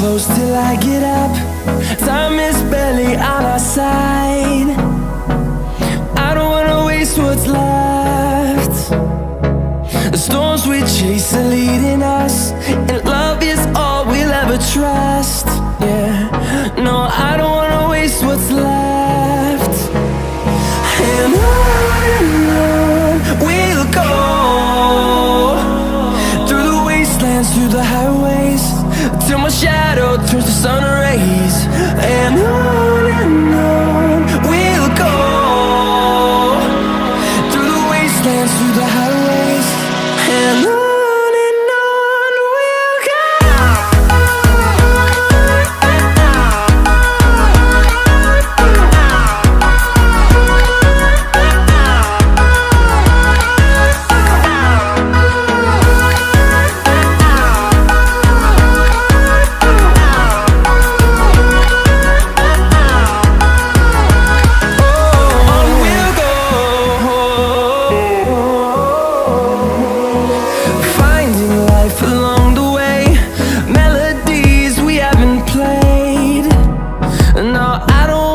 close till I get up. Time is barely on our side. I don't wanna waste what's left. The storms we chase are leading us, and love is all we'll ever trust. Yeah, no, I don't wanna waste what's left. And on we'll go, through the wastelands, through the highways, till my shadow turns to sun rays. And on we'll go, through the wastelands, through the highways, and on we'll go. No, I don't